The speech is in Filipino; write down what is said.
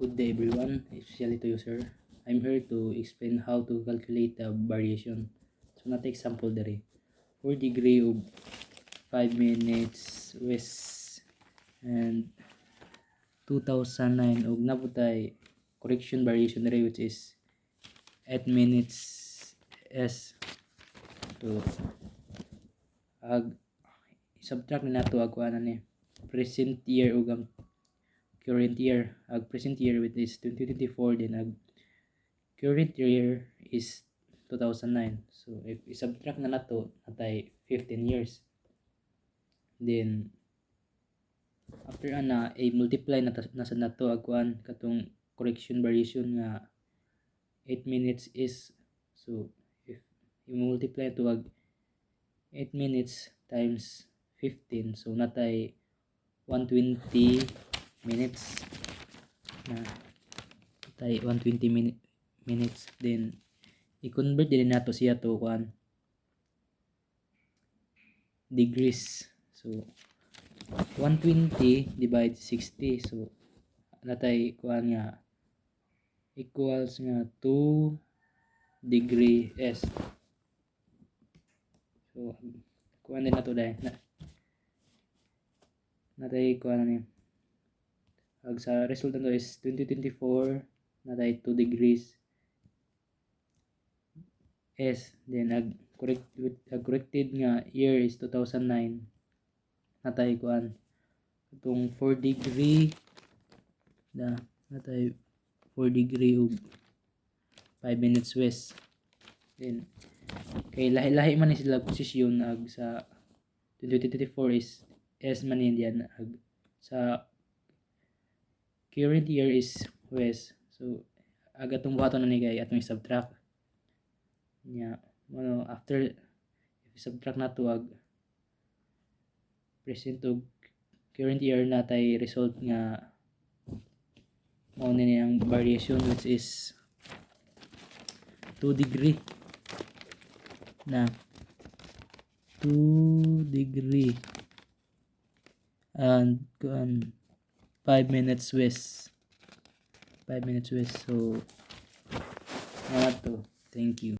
Good day everyone, especially to you sir. I'm here to explain how to calculate the variation. So na take example dere. 4 degree of 5 minutes west and 2009 og naputay correction variation dere which is 8 minutes s. So subtract na nato ang kuan ni present year ug ang current year. Ag present year which is 2024, then ag current year is 2009. So if i-subtract na nato natay 15 years. Then after ana i-multiply na sa nato ag kuan katong correction variation nga 8 minutes is, so if i-multiply to ag 8 minutes times 15, so natay 120 minutes na natay 120 minutes. Then i-convert din nato siya to kuan degrees. So 120 divide 60, so natay kuan nga equals nga 2 degree s. So kuan din nato dai natay kuan ni ag sa result nito is 2024 natay 2 degrees s. Then ag corrected nga year is 2009 natay kuan itong 4 degree natay 4 degree ug 5 minutes west. Then kay lahi-lahi man ni sila posisyon, ag sa 2024 is s man yan, ag sa current year is west. So ag atong buhaton na ni kay atong i-subtract nya after i-subtract nato ag present ug current year natay result nga mao ni ang variation which is 2 degree na 2 degree and 5 minutes west. So to thank you.